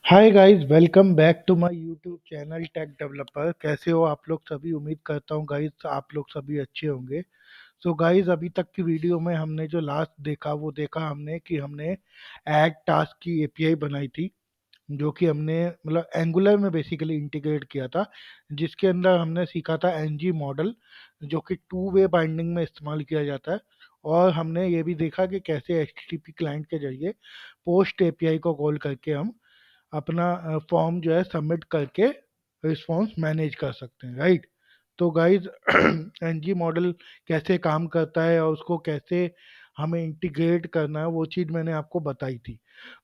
Hi guys, welcome back to my YouTube channel tech developer. कैसे हो आप लोग सभी? उम्मीद करता हूँ गाइस आप लोग सभी अच्छे होंगे। सो गाइस, अभी तक की वीडियो में हमने जो लास्ट देखा वो देखा हमने कि हमने ऐड टास्क की एपीआई बनाई थी, जो कि हमने मतलब एंगुलर में बेसिकली इंटीग्रेट किया था, जिसके अंदर हमने सीखा था एनजी मॉडल, जो कि टू वे बाइंडिंग में इस्तेमाल किया जाता है। और हमने ये भी देखा कि कैसे एचटीटीपी क्लाइंट के जरिए पोस्ट एपीआई को कॉल करके हम अपना फॉर्म जो है सबमिट करके रिस्पॉन्स मैनेज कर सकते हैं, राइट? तो गाइज एनजी मॉडल कैसे काम करता है और उसको कैसे हमें इंटीग्रेट करना है वो चीज़ मैंने आपको बताई थी।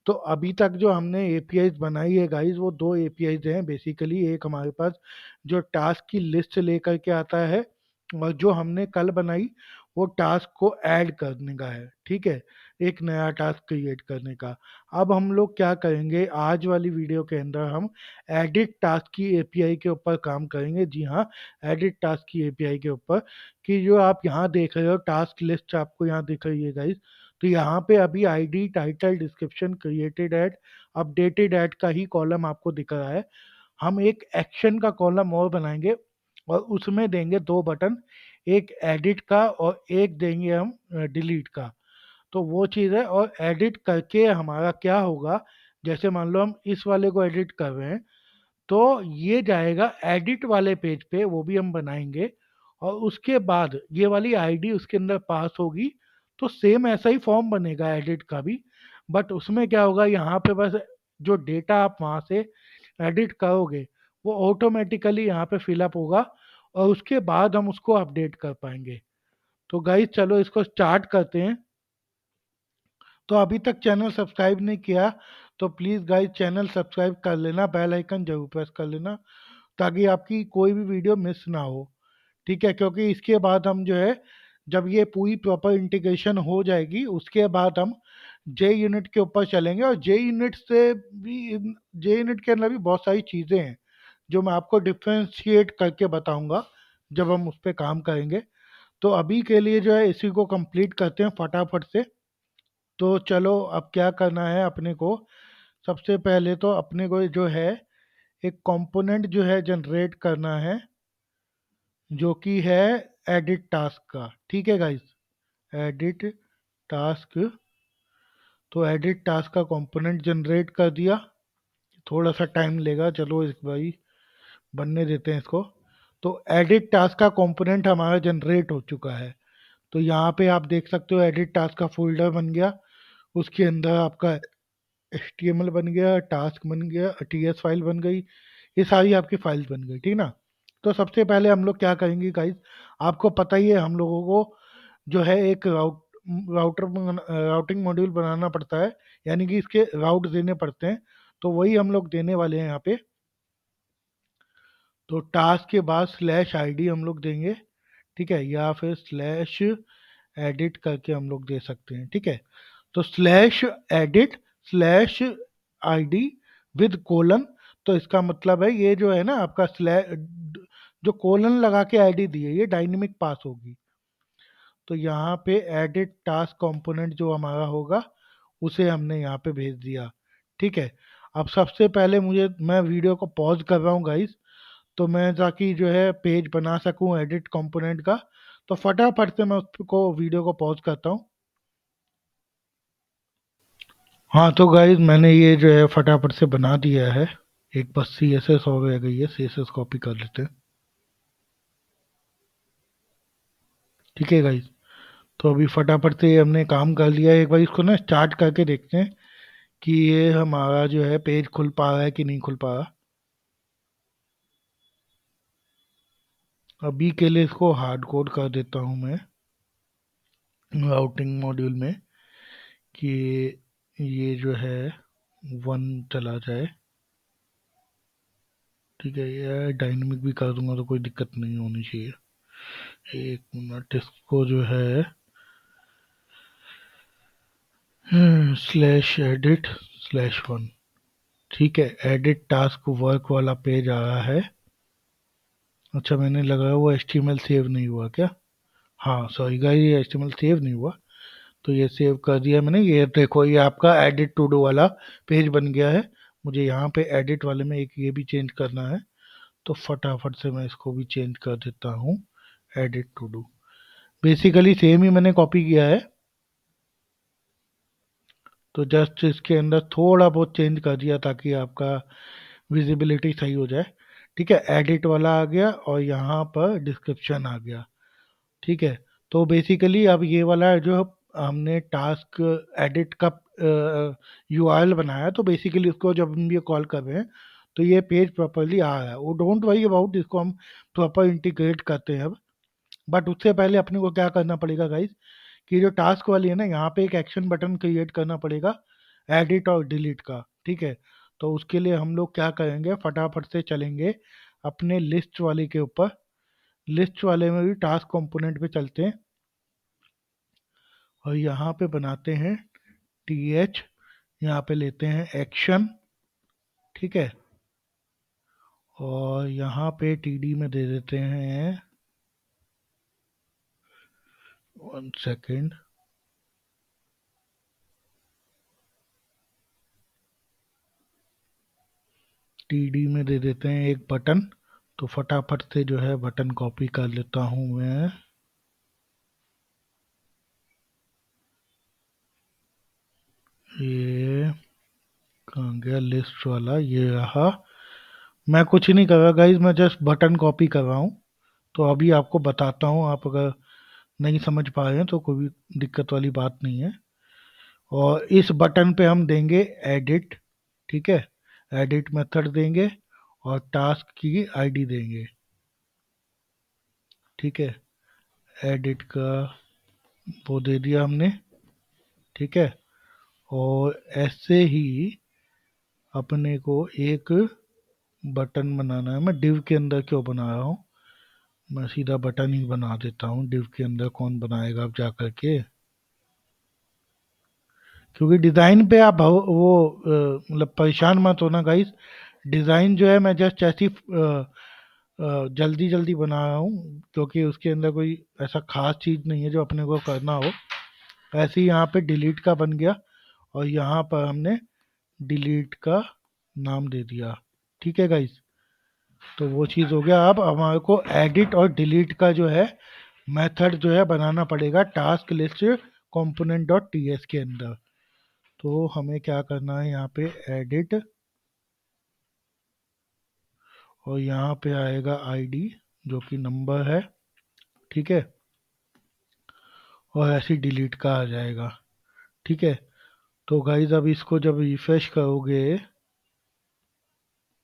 तो अभी तक जो हमने एपीआईज बनाई है गाइज, वो दो एपीआईज हैं बेसिकली। एक हमारे पास जो टास्क की लिस्ट लेकर के आता है, और जो हमने कल बनाई वो टास्क को ऐड करने का है, ठीक है, एक नया टास्क क्रिएट करने का। अब हम लोग क्या करेंगे आज वाली वीडियो के अंदर, हम एडिट टास्क की एपीआई के ऊपर काम करेंगे। जी हाँ, एडिट टास्क की एपीआई के ऊपर। कि जो आप यहाँ देख रहे हो टास्क लिस्ट आपको यहाँ दिख रही है गाइस, तो यहाँ पे अभी ID, title, description, created at, updated at का ही कॉलम आपको दिख रहा है। हम एक एक्शन का कॉलम और बनाएंगे और उसमें देंगे दो बटन, एक एडिट का और एक देंगे हम डिलीट का। तो वो चीज़ है। और एडिट करके हमारा क्या होगा, जैसे मान लो हम इस वाले को एडिट कर रहे हैं, तो ये जाएगा एडिट वाले पेज पे, वो भी हम बनाएंगे। और उसके बाद ये वाली आईडी उसके अंदर पास होगी, तो सेम ऐसा ही फॉर्म बनेगा एडिट का भी। बट उसमें क्या होगा, यहाँ पे बस जो डेटा आप वहाँ से एडिट करोगे वो ऑटोमेटिकली यहाँ पे फिलअप होगा, और उसके बाद हम उसको अपडेट कर पाएंगे। तो गाइस चलो इसको स्टार्ट करते हैं। तो अभी तक चैनल सब्सक्राइब नहीं किया तो प्लीज़ गाइस चैनल सब्सक्राइब कर लेना, बेल आइकन जरूर प्रेस कर लेना, ताकि आपकी कोई भी वीडियो मिस ना हो। ठीक है, क्योंकि इसके बाद हम जो है, जब ये पूरी प्रॉपर इंटीग्रेशन हो जाएगी उसके बाद हम जे यूनिट के ऊपर चलेंगे। और जे यूनिट से भी, जे यूनिट के अंदर भी बहुत सारी चीज़ें हैं जो मैं आपको डिफ्रेंशिएट करके बताऊंगा जब हम उस पर काम करेंगे। तो अभी के लिए जो है इसी को कंप्लीट करते हैं फटाफट से। तो चलो अब क्या करना है अपने को। सबसे पहले तो अपने को जो है एक कंपोनेंट जो है जनरेट करना है, जो कि है एडिट टास्क का। ठीक है गाइस, एडिट टास्क। तो एडिट टास्क का कंपोनेंट जनरेट कर दिया। थोड़ा सा टाइम लेगा, चलो इस भाई बनने देते हैं इसको। तो एडिट टास्क का कंपोनेंट हमारा जनरेट हो चुका है। तो यहाँ पे आप देख सकते हो एडिट टास्क का फोल्डर बन गया, उसके अंदर आपका HTML बन गया, टास्क बन गया, TS फाइल बन गई, ये सारी आपकी फाइल्स बन गई, ठीक ना? तो सबसे पहले हम लोग क्या करेंगे गाइस, आपको पता ही है हम लोगों को जो है एक राउटर राउटिंग मॉड्यूल बनाना पड़ता है, यानी कि इसके राउट देने पड़ते हैं। तो वही हम लोग देने वाले हैं यहाँ पे। तो टास्क के बाद स्लैश आईडी हम लोग देंगे, ठीक है, या फिर स्लैश एडिट करके हम लोग दे सकते हैं, ठीक है। तो slash edit slash ID with colon. तो इसका मतलब है ये जो है ना आपका स्लैश, जो कोलन लगा के आईडी दी है ये डायनेमिक पास होगी। तो यहाँ पे एडिट टास्क कंपोनेंट जो हमारा होगा उसे हमने यहाँ पे भेज दिया, ठीक है। अब सबसे पहले मैं वीडियो को पॉज कर रहा हूँ गाइस, तो मैं ताकि जो है पेज बना सकूँ एडिट कंपोनेंट का। तो फटाफट से मैं उसको वीडियो को पॉज करता हूँ। हाँ तो गाइज मैंने ये जो है फटाफट से बना दिया है। एक बस CSS हो रह गई है, CSS कॉपी कर लेते हैं, ठीक है गाइज। तो अभी फटाफट से हमने काम कर लिया है। एक बार इसको ना स्टार्ट करके देखते हैं कि ये हमारा जो है पेज खुल पा रहा है कि नहीं खुल पा रहा। अभी के लिए इसको हार्ड कोड कर देता हूँ मैं राउटिंग मॉड्यूल में, कि ये जो है 1 चला जाए, ठीक है। ये डायनेमिक भी कर दूंगा तो कोई दिक्कत नहीं होनी चाहिए। एक मिनट, इसको जो है स्लैश एडिट स्लैश 1, ठीक है। एडिट टास्क वर्क वाला पेज आ रहा है। अच्छा, मैंने लगाया वो HTML सेव नहीं हुआ क्या? हाँ सॉरी गाइस, ये HTML सेव नहीं हुआ, तो ये सेव कर दिया मैंने। ये देखो, ये आपका एडिट टू डू वाला पेज बन गया है। मुझे यहाँ पे एडिट वाले में एक ये भी चेंज करना है, तो फटाफट से मैं इसको भी चेंज कर देता हूँ, edit to do. Basically same ही मैंने कॉपी किया है, तो जस्ट इसके अंदर थोड़ा बहुत चेंज कर दिया ताकि आपका विजिबिलिटी सही हो जाए। ठीक है, एडिट वाला आ गया और यहाँ पर डिस्क्रिप्शन आ गया। ठीक है, तो बेसिकली अब ये वाला जो हमने टास्क एडिट का यूआरएल बनाया, तो बेसिकली उसको जब हम ये कॉल कर रहे हैं तो ये पेज प्रॉपरली आ रहा है। वो डोंट वरी अबाउट, इसको हम प्रॉपर इंटीग्रेट करते हैं अब। बट उससे पहले अपने को क्या करना पड़ेगा गाइस, कि जो टास्क वाली है ना, यहाँ पे एक एक्शन बटन क्रिएट करना पड़ेगा एडिट और डिलीट का। ठीक है, तो उसके लिए हम लोग क्या करेंगे, फटाफट से चलेंगे अपने लिस्ट वाले के ऊपर। लिस्ट वाले में भी टास्क कंपोनेंट पे चलते हैं और यहाँ पे बनाते हैं टी एच, यहाँ पे लेते हैं एक्शन। ठीक है, और यहाँ पे टी डी में दे देते हैं, 1 सेकेंड, टी डी में दे देते हैं एक बटन। तो फटाफट से जो है बटन कॉपी कर लेता हूँ मैं। ये कहाँ गया लिस्ट वाला, ये रहा। मैं कुछ नहीं कर रहा गाइज, मैं जस्ट बटन कॉपी कर रहा हूँ। तो अभी आपको बताता हूँ, आप अगर नहीं समझ पा रहे हैं तो कोई भी दिक्कत वाली बात नहीं है। और इस बटन पे हम देंगे एडिट। ठीक है, एडिट मेथड देंगे और टास्क की आईडी देंगे। ठीक है, एडिट का वो दे दिया हमने। ठीक है, और ऐसे ही अपने को एक बटन बनाना है। मैं डिव के अंदर क्यों बना रहा हूँ, मैं सीधा बटन ही बना देता हूँ। डिव के अंदर कौन बनाएगा अब जा करके, क्योंकि डिज़ाइन पे आप वो मतलब परेशान मत होना गाइस। डिज़ाइन जो है मैं जस्ट ऐसी जल्दी जल्दी बना रहा हूँ, क्योंकि उसके अंदर कोई ऐसा खास चीज़ नहीं है जो अपने को करना हो। ऐसे ही यहाँ पे डिलीट का बन गया और यहाँ पर हमने डिलीट का नाम दे दिया। ठीक है गाइस, तो वो चीज़ हो गया। अब हमारे को एडिट और डिलीट का जो है मेथड जो है बनाना पड़ेगा task list component dot T S के अंदर। तो हमें क्या करना है, यहाँ पे एडिट और यहाँ पे आएगा आईडी जो कि नंबर है। ठीक है, और ऐसे डिलीट का आ जाएगा। ठीक है, तो गाइज अब इसको जब रिफ्रेश करोगे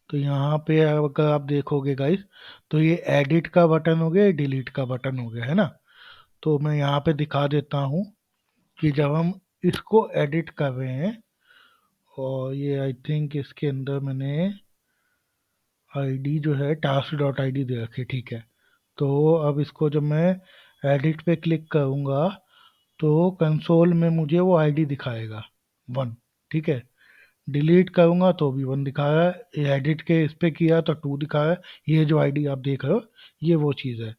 तो यहाँ पे अगर आप देखोगे गाइज, तो ये एडिट का बटन हो गया, डिलीट का बटन हो गया, है ना। तो मैं यहाँ पे दिखा देता हूँ कि जब हम इसको एडिट कर रहे हैं, और ये आई थिंक इसके अंदर मैंने आईडी जो है टास्क डॉट आई डी दे रखी। ठीक है, तो अब इसको जब मैं एडिट पे क्लिक करूँगा तो कंसोल में मुझे वो आईडी दिखाएगा 1। ठीक है, डिलीट करूँगा तो भी 1 दिखा रहा है, एडिट के इस पे किया तो 2 दिखा रहा है। ये जो आईडी आप देख रहे हो ये वो चीज़ है।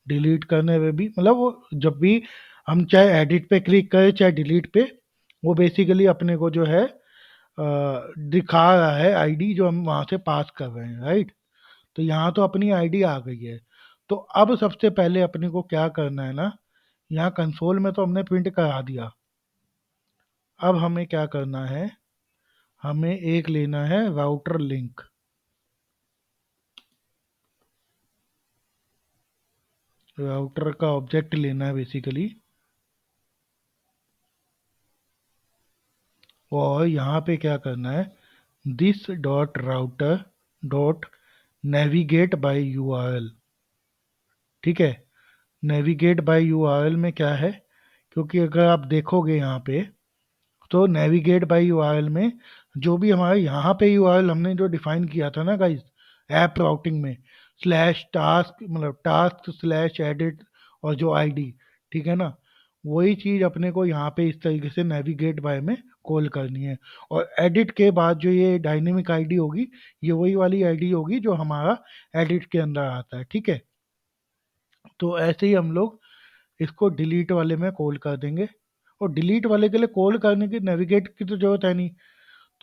डिलीट करने में भी मतलब वो जब भी हम चाहे एडिट पे क्लिक करें चाहे डिलीट पे, वो बेसिकली अपने को जो है दिखा रहा है आईडी जो हम वहाँ से पास कर रहे हैं, राइट। तो यहाँ तो अपनी आईडी आ गई है। तो अब सबसे पहले अपने को क्या करना है ना, यहाँ कंसोल में तो हमने प्रिंट करा दिया। अब हमें क्या करना है, हमें एक लेना है राउटर लिंक। राउटर का ऑब्जेक्ट लेना है बेसिकली, और यहाँ पे क्या करना है, this dot router dot navigate by URL. ठीक है, नेविगेट बाय यूआरएल में क्या है, क्योंकि अगर आप देखोगे यहाँ पे, तो नेविगेट बाय यूआरएल में जो भी हमारे यहाँ पे यूआरएल हमने जो डिफाइन किया था ना गाइस, ऐप राउटिंग में स्लैश टास्क मतलब टास्क स्लैश एडिट और जो आईडी, ठीक है ना, वही चीज़ अपने को यहाँ पे इस तरीके से नेविगेट बाय में कॉल करनी है। और एडिट के बाद जो ये डायनेमिक आईडी होगी, ये वही वाली आईडी होगी जो हमारा एडिट के अंदर आता है। ठीक है, तो ऐसे ही हम लोग इसको डिलीट वाले में कॉल कर देंगे। और डिलीट वाले के लिए कॉल करने की नेविगेट की तो जरूरत है नहीं,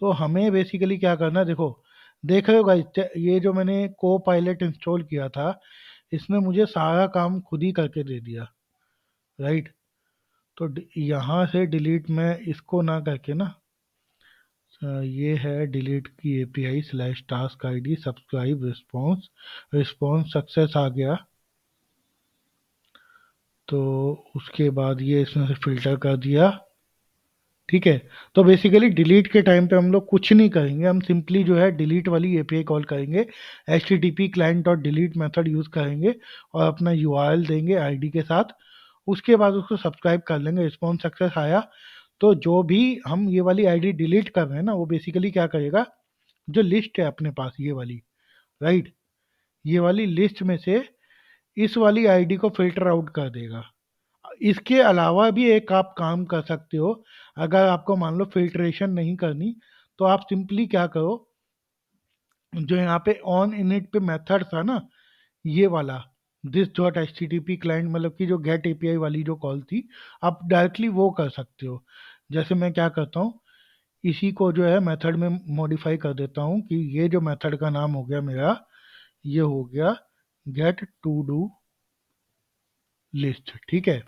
तो हमें बेसिकली क्या करना है, देखो देख रहे हो गाइस, ये जो मैंने को पायलट इंस्टॉल किया था, इसने मुझे सारा काम खुद ही करके दे दिया, राइट। तो यहाँ से डिलीट मैं इसको ना करके ना, ये है डिलीट की API slash task ID subscribe response, response success आ गया। तो उसके बाद ये इसमें से फिल्टर कर दिया, ठीक है। तो बेसिकली डिलीट के टाइम पे हम लोग कुछ नहीं करेंगे, हम सिंपली जो है डिलीट वाली एपीआई कॉल करेंगे, H T T P client dot delete method use करेंगे और अपना यूआरएल देंगे आईडी के साथ। उसके बाद उसको सब्सक्राइब कर लेंगे, रिस्पॉन्स सक्सेस आया तो जो भी हम ये वाली आईडी डिलीट कर रहे हैं ना, वो बेसिकली क्या करेगा, जो लिस्ट है अपने पास ये वाली, राइट, ये वाली लिस्ट में से इस वाली आईडी को फिल्टर आउट कर देगा। इसके अलावा भी एक आप काम कर सकते हो, अगर आपको मान लो फिल्ट्रेशन नहीं करनी, तो आप सिंपली क्या करो, जो यहाँ पे ऑन इनिट पे मेथड था ना, ये वाला this dot H T T P client, मतलब कि जो गेट एपीआई वाली जो कॉल थी, आप डायरेक्टली वो कर सकते हो। जैसे मैं क्या करता हूँ, इसी को जो है मेथड में मॉडिफाई कर देता हूँ कि ये जो मेथड का नाम हो गया मेरा, ये हो गया गेट टू डू लिस्ट, ठीक है।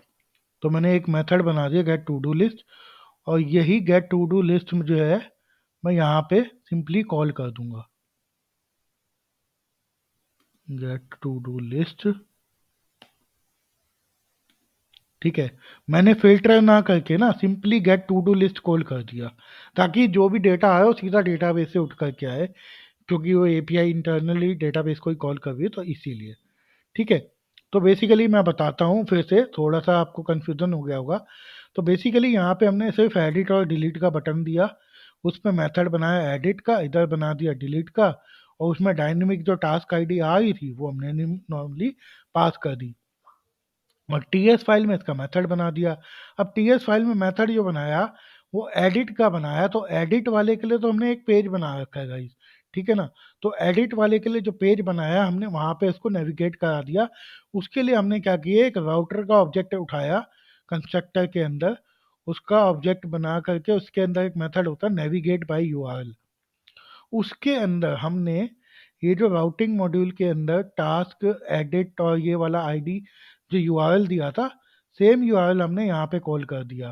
तो मैंने एक मेथड बना दिया गेट टू डू लिस्ट, और यही गेट टू डू लिस्ट में जो है मैं यहाँ पे सिंपली कॉल कर दूंगा, गेट टू डू लिस्ट, ठीक है। मैंने फिल्टर ना करके ना simply get to do list call कर दिया, ताकि जो भी डेटा आए वो सीधा डेटाबेस से उठ करके आए, क्योंकि वो एपीआई इंटरनली डेटाबेस को ही कॉल कर रही है, तो इसीलिए, ठीक है। तो बेसिकली मैं बताता हूँ फिर से, थोड़ा सा आपको कन्फ्यूजन हो गया होगा। तो बेसिकली यहाँ पे हमने सिर्फ एडिट और डिलीट का बटन दिया, उसमें मेथड बनाया एडिट का, इधर बना दिया डिलीट का, और उसमें डायनेमिक जो टास्क आईडी आ रही थी वो हमने नॉर्मली पास कर दी, और टीएस फाइल में इसका मेथड बना दिया। अब टीएस फाइल में मेथड जो बनाया वो एडिट का बनाया, तो एडिट वाले के लिए तो हमने एक पेज बना रखा है गाइस, ठीक है ना। तो एडिट वाले के लिए जो पेज बनाया हमने, वहां पे इसको नेविगेट करा दिया। उसके लिए हमने क्या किया, एक राउटर का ऑब्जेक्ट उठाया कंस्ट्रक्टर के अंदर, उसका ऑब्जेक्ट बना करके उसके अंदर एक मेथड होता है नेविगेट बाय यूआरएल, उसके अंदर हमने ये जो राउटिंग मॉड्यूल के अंदर टास्क एडिट और ये वाला आईडी जो यूआरएल दिया था, सेम यूआरएल हमने यहाँ पे कॉल कर दिया,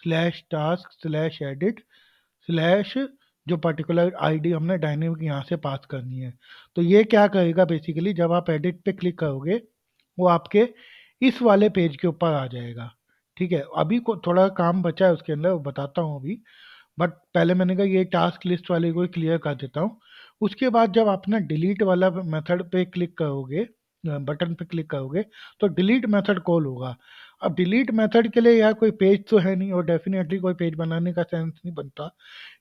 slash task slash edit slash जो पर्टिकुलर आईडी हमने डायनेमिक यहाँ से पास करनी है। तो ये क्या करेगा, बेसिकली जब आप एडिट पे क्लिक करोगे वो आपके इस वाले पेज के ऊपर आ जाएगा, ठीक है। अभी को थोड़ा काम बचा है उसके अंदर, वो बताता हूँ अभी, बट पहले मैंने कहा ये टास्क लिस्ट वाले को क्लियर कर देता हूँ। उसके बाद जब आप ना डिलीट वाला मेथड पे क्लिक करोगे, बटन पे क्लिक करोगे, तो डिलीट मेथड कॉल होगा। अब डिलीट मेथड के लिए यार कोई पेज तो है नहीं, और डेफिनेटली कोई पेज बनाने का सेंस नहीं बनता।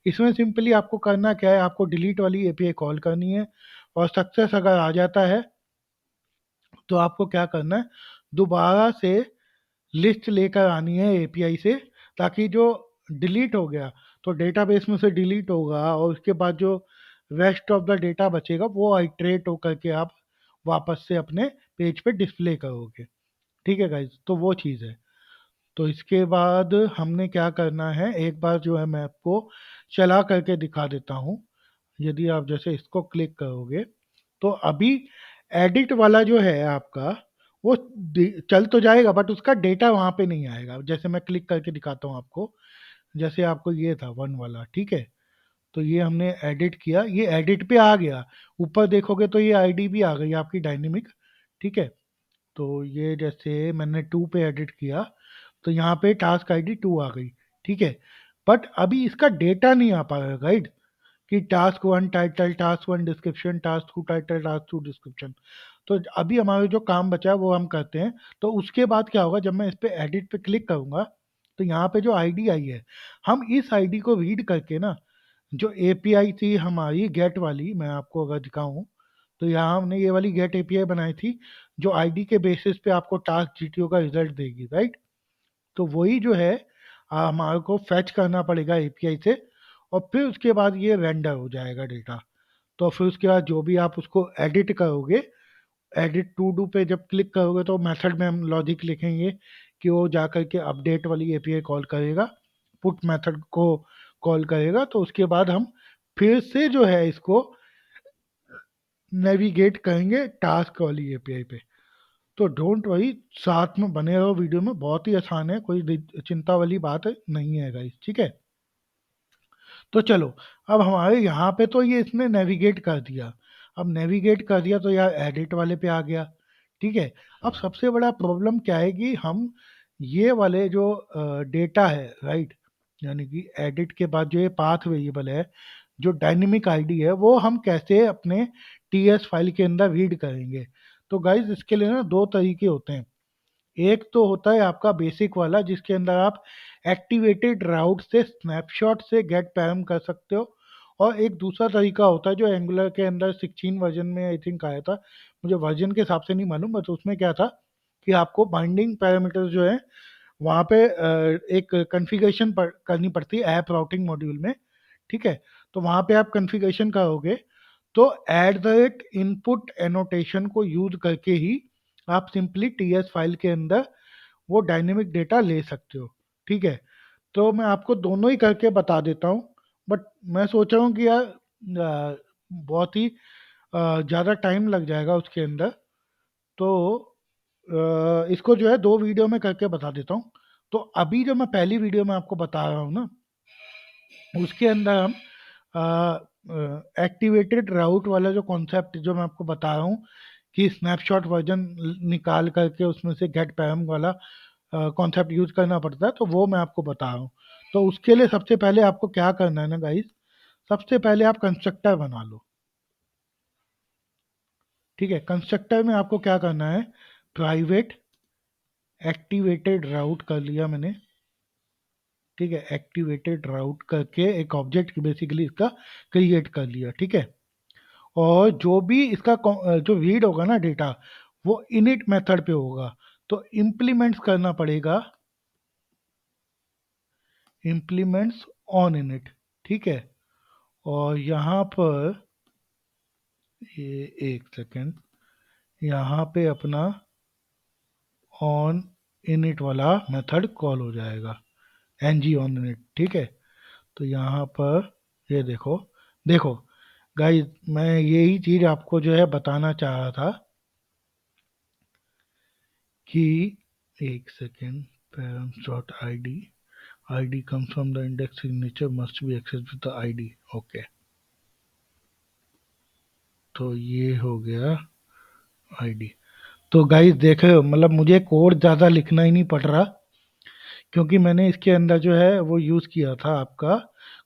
इसमें सिंपली आपको करना क्या है, आपको डिलीट वाली एपीआई कॉल करनी है, और सक्सेस अगर आ जाता है तो आपको क्या करना है, दोबारा से लिस्ट लेकर आनी है एपीआई से, ताकि जो डिलीट हो गया तो डेटाबेस में से डिलीट होगा, और उसके बाद जो रेस्ट ऑफ द डेटा बचेगा वो आइट्रेट होकर के आप वापस से अपने पेज पे डिस्प्ले करोगे, ठीक है गाइज। तो वो चीज़ है। तो इसके बाद हमने क्या करना है, एक बार जो है मैं आपको चला करके दिखा देता हूँ। यदि आप जैसे इसको क्लिक करोगे, तो अभी एडिट वाला जो है आपका, वो चल तो जाएगा बट उसका डेटा वहां पे नहीं आएगा। जैसे मैं क्लिक करके दिखाता हूँ आपको, जैसे आपको ये था वन वाला, ठीक है। तो ये हमने एडिट किया, ये एडिट पे आ गया, ऊपर देखोगे तो ये आईडी भी आ गई आपकी डायनेमिक, ठीक है। तो ये जैसे मैंने टू पे एडिट किया, तो यहाँ पे टास्क आईडी टू आ गई, ठीक है। बट अभी इसका डेटा नहीं आ पाएगा गाइड, कि task one title, task one description, task two title, task two description. तो अभी हमारे जो काम बचा है वो हम करते हैं। तो उसके बाद क्या होगा, जब मैं इस पे एडिट पे क्लिक करूंगा, तो यहाँ पे जो आईडी आई है, हम इस आईडी को रीड करके ना, जो एपीआई थी हमारी गेट वाली, मैं आपको अगर दिखाऊं, तो यहाँ हमने ये वाली गेट एपीआई बनाई थी, जो आईडी के बेसिस पे आपको टास्क जीटीओ का रिजल्ट देगी, राइट। तो वही जो है हमारे को फैच करना पड़ेगा एपीआई से, और फिर उसके बाद ये रेंडर हो जाएगा डेटा। तो फिर उसके बाद जो भी आप उसको एडिट करोगे, एडिट टू डू पे जब क्लिक करोगे, तो मेथड में हम लॉजिक लिखेंगे कि वो जा करके अपडेट वाली एपीआई कॉल करेगा, पुट मेथड को कॉल करेगा, तो उसके बाद हम फिर से जो है इसको नेविगेट करेंगे टास्क वाली एपीआई पे। तो डोंट वरी, साथ में बने रहो वीडियो में, बहुत ही आसान है, कोई चिंता वाली बात नहीं है गाइस, ठीक है। तो चलो, अब हमारे यहाँ पे तो ये इसने नेविगेट कर दिया। अब नेविगेट कर दिया तो यार एडिट वाले पे आ गया, ठीक है। अब सबसे बड़ा प्रॉब्लम क्या है कि हम ये वाले जो डेटा है, राइट, यानी कि एडिट के बाद जो ये पाथ वेरिएबल है, जो डायनेमिक आईडी है, वो हम कैसे अपने टीएस फाइल के अंदर रीड करेंगे। तो गाइज इसके लिए ना दो तरीके होते हैं। एक तो होता है आपका बेसिक वाला, जिसके अंदर आप एक्टिवेटेड राउट से स्नैपशॉट से गेट पैरम कर सकते हो। और एक दूसरा तरीका होता है जो एंगुलर के अंदर 16 वर्जन में आई थिंक आया था, मुझे वर्जन के हिसाब से नहीं मालूम, बट उसमें क्या था कि आपको बाइंडिंग पैरामीटर्स जो है वहाँ पे एक कॉन्फ़िगरेशन करनी पड़ती है ऐप राउटिंग मॉड्यूल में, ठीक है। तो वहाँ पे आप कॉन्फ़िगरेशन करोगे, तो at the rate input annotation को यूज करके ही आप सिंपली टीएस फाइल के अंदर वो डायनेमिक डेटा ले सकते हो, ठीक है। तो मैं आपको दोनों ही करके बता देता हूँ, बट मैं सोच रहा हूँ कि यार बहुत ही ज़्यादा टाइम लग जाएगा उसके अंदर। तो इसको जो है दो वीडियो में करके बता देता हूँ। तो अभी जो मैं पहली वीडियो में आपको बता रहा हूँ ना, उसके अंदर हम एक्टिवेटेड राउट वाला जो कॉन्सेप्ट जो मैं आपको बता रहा हूँ कि स्नैपशॉट वर्जन निकाल करके उसमें से गेट पैरम वाला कॉन्सेप्ट यूज करना पड़ता है, तो वो मैं आपको बता रहा हूँ। तो उसके लिए सबसे पहले आपको क्या करना है ना गाइस, सबसे पहले आप कंस्ट्रक्टर बना लो, ठीक है। कंस्ट्रक्टर में आपको क्या करना है, प्राइवेट एक्टिवेटेड राउट कर लिया मैंने, ठीक है। एक्टिवेटेड राउट करके एक ऑब्जेक्ट बेसिकली इसका क्रिएट कर लिया, ठीक है। और जो भी इसका जो रीड होगा ना डेटा, वो इनिट मेथड पे होगा, तो इम्प्लीमेंट्स करना पड़ेगा, इम्प्लीमेंट्स ऑन इनिट, ठीक है। और यहाँ पर ये एक सेकेंड, यहाँ पे अपना ऑन इनिट वाला मेथड कॉल हो जाएगा, एनजी ऑन इनिट, ठीक है। तो यहाँ पर ये देखो, देखो गाइस, मैं यही चीज आपको जो है बताना चाह रहा था कि एक second, parents dot id, id comes from the index signature must be accessed with the id, okay. तो ये हो गया आईडी। तो गाइस देख रहे हो, मतलब मुझे कोड ज़्यादा लिखना ही नहीं पड़ रहा, क्योंकि मैंने इसके अंदर जो है वो यूज़ किया था, आपका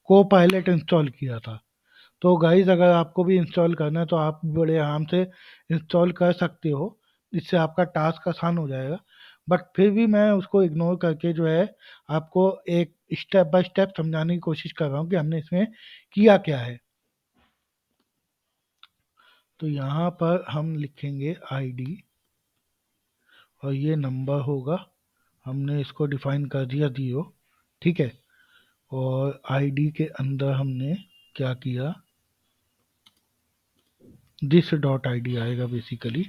को पायलट इंस्टॉल किया था। तो गाइस अगर आपको भी इंस्टॉल करना है तो आप भी बड़े आराम से इंस्टॉल कर सकते हो, इससे आपका टास्क आसान हो जाएगा। बट फिर भी मैं उसको इग्नोर करके जो है आपको एक स्टेप बाय स्टेप समझाने की कोशिश कर रहा हूँ कि हमने इसमें किया क्या है। तो यहाँ पर हम लिखेंगे आईडी और ये नंबर होगा, हमने इसको डिफाइन कर दिया 0, ठीक है। और आईडी के अंदर हमने क्या किया, दिस डॉट आईडी आएगा basically,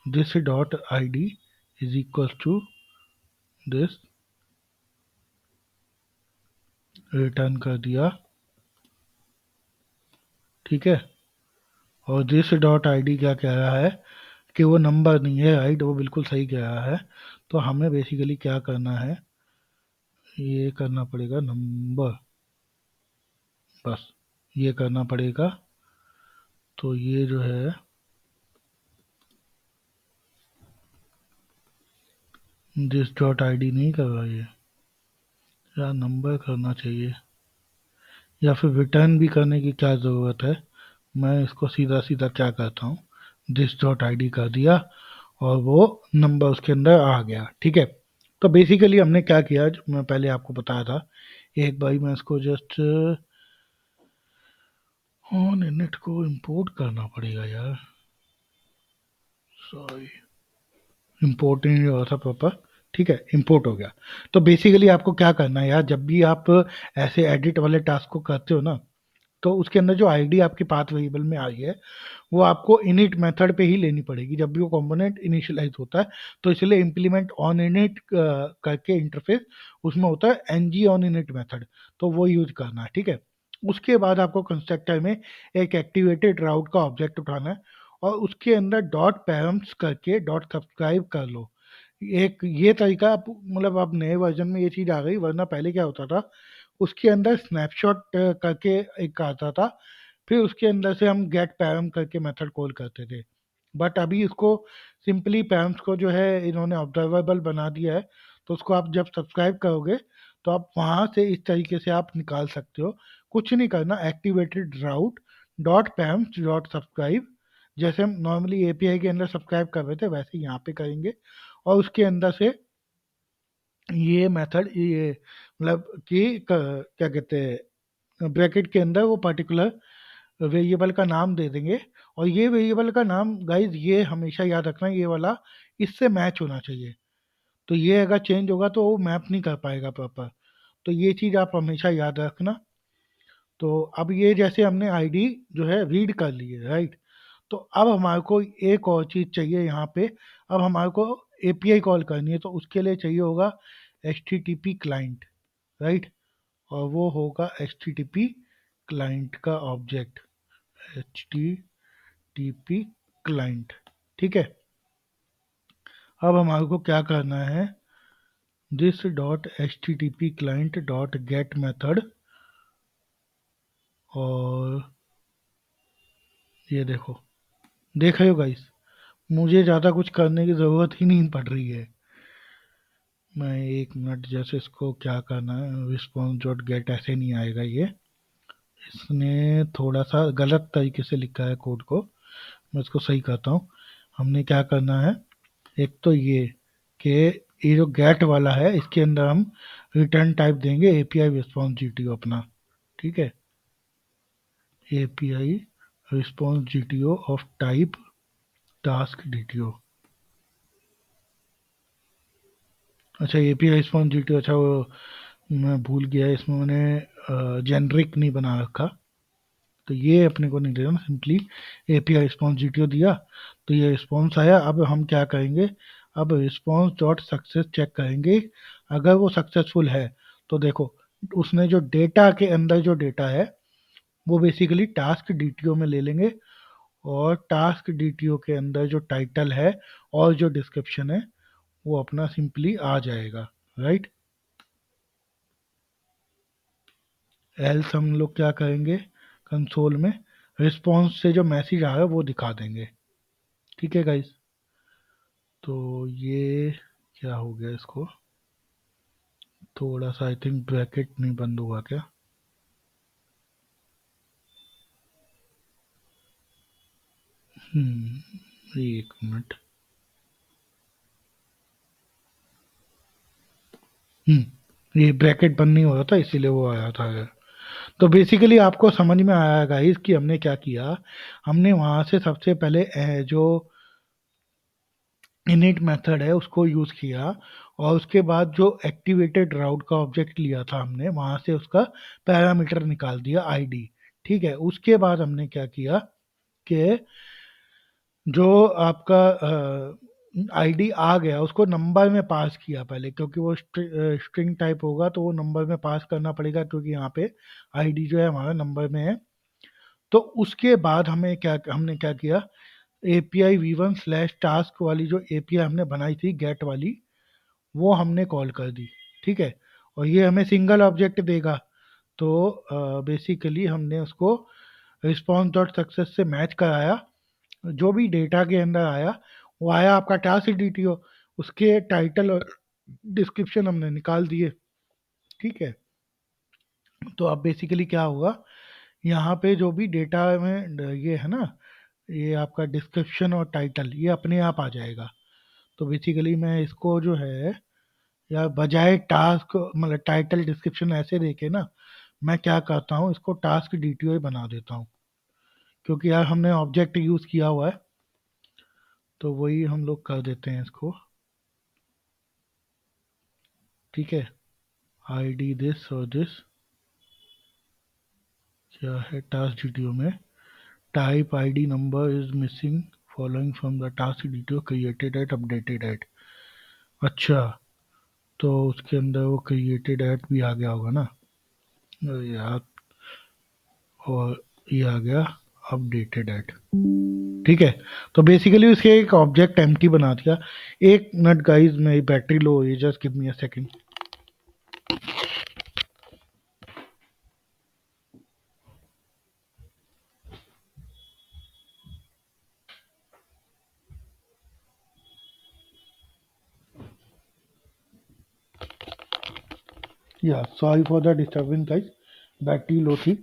this dot ID is equal to this, return कर दिया, ठीक है। और दिस डॉट आईडी क्या कह रहा है कि वो नंबर नहीं है, राइट, वो बिल्कुल सही कह रहा है। तो हमें बेसिकली क्या करना है, ये करना पड़ेगा नंबर, बस ये करना पड़ेगा। तो ये जो है दिस डॉट आईडी नहीं कर रहा, ये या नंबर करना चाहिए, या फिर रिटर्न भी करने की क्या ज़रूरत है। मैं इसको सीधा सीधा क्या करता हूँ, दिस डॉट आई डी कर दिया और वो नंबर उसके अंदर आ गया, ठीक है। तो बेसिकली हमने क्या किया, जो मैं पहले आपको बताया था, एक बार मैं इसको जस्ट ऑन इनिट को इंपोर्ट करना पड़ेगा यार, सॉरी, इंपोर्ट नहीं हो रहा था प्रॉपर, ठीक है, इंपोर्ट हो गया। तो बेसिकली आपको क्या करना है यार, जब भी आप ऐसे एडिट वाले टास्क को करते हो ना, तो उसके अंदर जो आईडी आपकी पाथ वेरिएबल में आई है वो आपको इनिट मेथड पे ही लेनी पड़ेगी जब भी वो कंपोनेंट इनिशियलाइज होता है। तो इसलिए इम्प्लीमेंट ऑन इनिट करके इंटरफेस उसमें होता है एनजी ऑन इनिट मेथड, तो वो यूज करना है, ठीक है। उसके बाद आपको कंस्ट्रक्टर में एक एक्टिवेटेड राउट का ऑब्जेक्ट उठाना है और उसके अंदर डॉट पैरम्स करके डॉट सब्सक्राइब कर लो। एक ये तरीका आप मतलब अब नए वर्जन में ये चीज आ गई, वरना पहले क्या होता था उसके अंदर स्नैपशॉट करके एक आता था, फिर उसके अंदर से हम गेट पैरम करके मेथड कॉल करते थे। बट अभी इसको सिंपली पैरम्स को जो है इन्होंने ऑब्जर्वेबल बना दिया है, तो उसको आप जब सब्सक्राइब करोगे तो आप वहां से इस तरीके से आप निकाल सकते हो। कुछ नहीं करना, एक्टिवेटेड राउट डॉट पैरम्स डॉट सब्सक्राइब, जैसे हम नॉर्मली एपीआई के अंदर सब्सक्राइब कर रहे थे वैसे यहाँ पे करेंगे। और उसके अंदर से ये मेथड ये मतलब कि क्या कहते हैं ब्रैकेट के अंदर वो पर्टिकुलर वेरिएबल का नाम दे देंगे। और ये वेरिएबल का नाम गाइज ये हमेशा याद रखना, ये वाला इससे मैच होना चाहिए। तो ये अगर चेंज होगा तो वो मैप नहीं कर पाएगा प्रॉपर, तो ये चीज़ आप हमेशा याद रखना। तो अब ये जैसे हमने आईडी जो है रीड कर ली है, राइट। तो अब हमारे को एक और चीज़ चाहिए यहाँ पे। अब हमारे को एपीआई कॉल करनी है, तो उसके लिए चाहिए होगा H T T P client, right. और वो होगा H T T P client का object, H T T P client, ठीक है। अब हमारे को क्या करना है, this dot H T T P client dot get method, और ये देखो, देख रहे हो गाइस, मुझे ज़्यादा कुछ करने की ज़रूरत ही नहीं पड़ रही है। मैं एक मिनट, जैसे इसको क्या करना है, रिस्पॉन्स डॉट गेट ऐसे नहीं आएगा ये, इसने थोड़ा सा गलत तरीके से लिखा है कोड को, मैं इसको सही करता हूँ। हमने क्या करना है, एक तो ये कि ये जो गेट वाला है इसके अंदर हम रिटर्न टाइप देंगे एपीआई रिस्पॉन्स जीटीओ अपना, ठीक है। API response GTO of type task DTO. अच्छा एपीआई रिस्पॉन्स जीटीओ, अच्छा वो मैं भूल गया, इसमें मैंने जेनरिक नहीं बना रखा, तो ये अपने को नहीं देना, सिंपली एपीआई रिस्पॉन्स जीटीओ दिया तो ये रिस्पॉन्स आया। अब हम क्या करेंगे, अब रिस्पॉन्स डॉट सक्सेस चेक करेंगे, अगर वो सक्सेसफुल है तो देखो उसने जो डेटा के अंदर जो डेटा है वो बेसिकली टास्क डीटीओ में ले लेंगे, और टास्क डीटीओ के अंदर जो टाइटल है और जो डिस्क्रिप्शन है वो अपना सिंपली आ जाएगा, राइट। एल्स हम लोग क्या करेंगे, कंसोल में रिस्पॉन्स से जो मैसेज आया वो दिखा देंगे, ठीक है गाइस। तो ये क्या हो गया, इसको थोड़ा सा आई थिंक ब्रैकेट नहीं बंद हुआ क्या। एक मिनट। ये ब्रैकेट बंद नहीं हो रहा था इसीलिए वो आया था। तो बेसिकली आपको समझ में आया गाइस कि हमने क्या किया। हमने वहां से सबसे पहले जो इनिट मेथड है उसको यूज किया, और उसके बाद जो एक्टिवेटेड राउट का ऑब्जेक्ट लिया था हमने वहां से उसका पैरामीटर निकाल दिया आईडी, ठीक है। उसके बाद हमने क्या किया कि जो आपका आईडी आ गया उसको नंबर में पास किया पहले, क्योंकि वो स्ट्रिंग टाइप होगा तो वो नंबर में पास करना पड़ेगा, क्योंकि यहाँ पे आईडी जो है हमारा नंबर में है। तो उसके बाद हमने क्या किया, API v one slash task वाली जो एपीआई हमने बनाई थी गेट वाली वो हमने कॉल कर दी, ठीक है। और ये हमें सिंगल ऑब्जेक्ट देगा, तो बेसिकली हमने उसको रिस्पॉन्स डॉट सक्सेस से मैच कराया, जो भी डेटा के अंदर आया वो आया आपका टास्क डीटीओ, उसके टाइटल और डिस्क्रिप्शन हमने निकाल दिए, ठीक है। तो अब बेसिकली क्या होगा, यहाँ पे जो भी डेटा में ये है ना, ये आपका डिस्क्रिप्शन और टाइटल ये अपने आप आ जाएगा। तो बेसिकली मैं इसको जो है, या बजाय टास्क मतलब टाइटल डिस्क्रिप्शन ऐसे देके ना, मैं क्या करता हूँ इसको टास्क डीटीओ ही बना देता हूँ, क्योंकि यार हमने ऑब्जेक्ट यूज किया हुआ है, तो वही हम लोग कर देते हैं इसको, ठीक है। आई डी दिस और दिस, क्या है टास्क डिटियो में, type ID number is missing following from the task DTO created at updated at. अच्छा, तो उसके अंदर वो क्रिएटेड एट भी आ गया होगा ना। अरे यार, और ये आ गया अपडेटेड एट। ठीक है, तो बेसिकली उसके एक ऑब्जेक्ट एम्प्टी बना दिया। एक मिनट गाइस, मेरी बैटरी लो हो रही है, just give me a second. Yeah sorry for the disturbance guys, battery low थी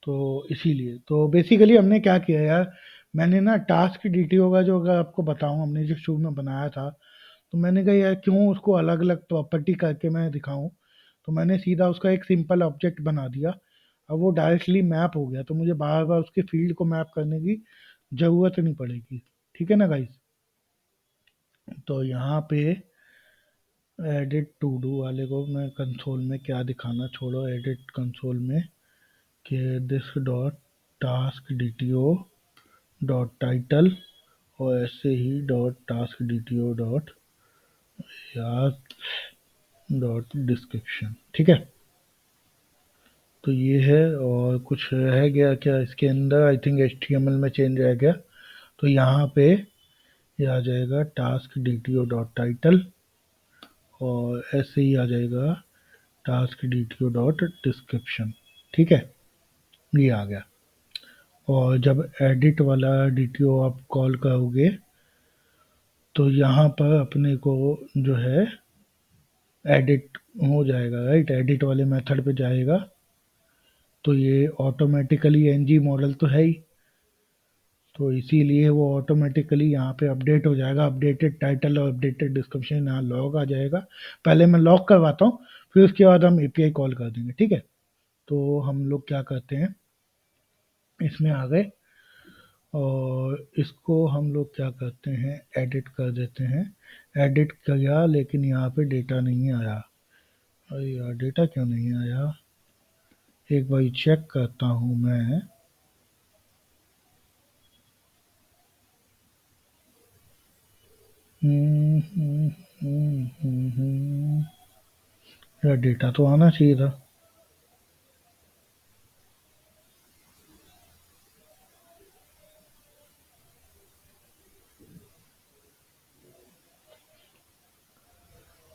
तो इसीलिए। तो बेसिकली हमने क्या किया यार, मैंने ना टास्क डीटीओ का जो, अगर आपको बताऊं, हमने जो शुरू में बनाया था, तो मैंने कहा यार क्यों उसको अलग अलग प्रॉपर्टी करके मैं दिखाऊं। तो मैंने सीधा उसका एक सिंपल ऑब्जेक्ट बना दिया। अब वो डायरेक्टली मैप हो गया, तो मुझे बार बार उसके फील्ड को मैप करने की ज़रूरत नहीं पड़ेगी। ठीक है ना गाइस। तो यहाँ पे एडिट टू डू वाले को मैं कंसोल में क्या दिखाना, छोड़ो, एडिट कंसोल में कि this dot task DTO dot title, और ऐसे ही डॉट टास्क डीटीओ डॉट या डॉट डिस्क्रिप्शन। ठीक है, तो ये है। और कुछ है क्या क्या इसके अंदर, आई थिंक HTML में चेंज रह गया। तो यहाँ पे ये आ जाएगा टास्क डीटीओ डॉट टाइटल, और ऐसे ही आ जाएगा टास्क डीटीओ डॉट डिस्क्रिप्शन। ठीक है, ये आ गया। और जब एडिट वाला डीटीओ आप कॉल करोगे, तो यहाँ पर अपने को जो है एडिट हो जाएगा, राइट। एडिट वाले मेथड पे जाएगा, तो ये ऑटोमेटिकली एनजी मॉडल तो है ही, तो इसीलिए वो ऑटोमेटिकली यहाँ पे अपडेट हो जाएगा। अपडेटेड टाइटल और अपडेटेड डिस्क्रिप्शन यहाँ लॉग आ जाएगा। पहले मैं लॉग करवाता हूँ, फिर उसके बाद हम एपीआई कॉल कर देंगे। ठीक है, तो हम लोग क्या करते हैं, इसमें आ गए, और इसको हम लोग क्या करते हैं, एडिट कर देते हैं। एडिट किया, लेकिन यहाँ पे डेटा नहीं आया। अरे यार, डेटा क्यों नहीं आया, एक बार चेक करता हूँ मैं। हम्म, हम्म, यार डेटा तो आना चाहिए था।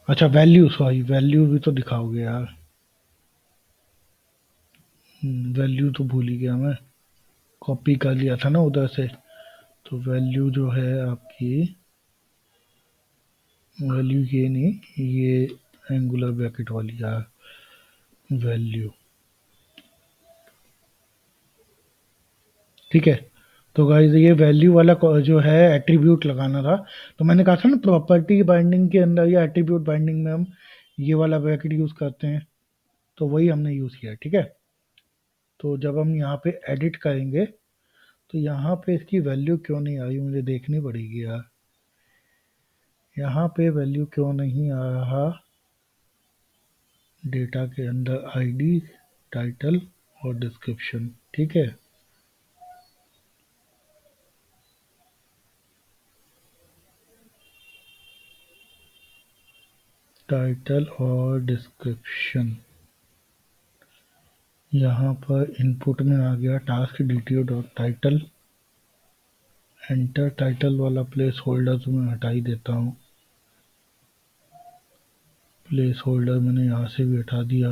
अच्छा, वैल्यू, सॉरी, वैल्यू भी तो दिखाओगे यार। वैल्यू तो भूल ही गया मैं, कॉपी कर लिया था ना उधर से। तो वैल्यू जो है आपकी, वैल्यू ये नहीं, ये एंगुलर ब्रैकेट वाली यार, वैल्यू। ठीक है, तो गाइस ये वैल्यू वाला जो है एट्रीब्यूट लगाना था। तो मैंने कहा था ना, प्रॉपर्टी बाइंडिंग के अंदर या एट्रीब्यूट बाइंडिंग में हम ये वाला ब्रैकेट यूज करते हैं, तो वही हमने यूज किया। ठीक है, तो जब हम यहाँ पे एडिट करेंगे, तो यहाँ पे इसकी वैल्यू क्यों नहीं आई, मुझे देखनी पड़ेगी यार। यहाँ पे वैल्यू क्यों नहीं आ रहा, डेटा के अंदर आईडी, टाइटल और डिस्क्रिप्शन। ठीक है, टाइटल और डिस्क्रिप्शन। यहाँ पर इनपुट में आ गया task DTO dot title. Enter title वाला प्लेस होल्डर तो मैं हटा ही देता हूँ, प्लेस होल्डर मैंने यहाँ से भी हटा दिया।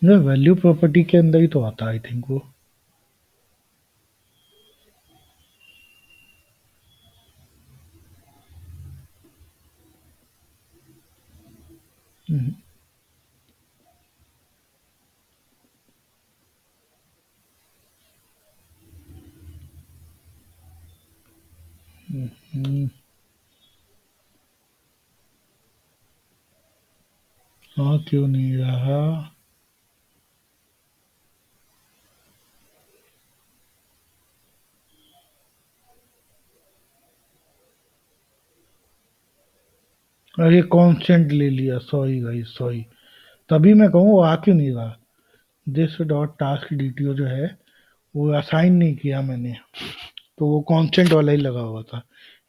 ये वैल्यू प्रॉपर्टी के अंदर ही तो आता है आई थिंक वो। हम्म, हम्म, हाँ, क्यों नहीं रहा। अरे कॉन्स्टेंट ले लिया, सॉरी गाइस सॉरी। तभी मैं कहूँ वो आ क्यों नहीं रहा। दिस डॉट टास्क डीटीओ जो है वो असाइन नहीं किया मैंने, तो वो कॉन्स्टेंट वाला ही लगा हुआ था।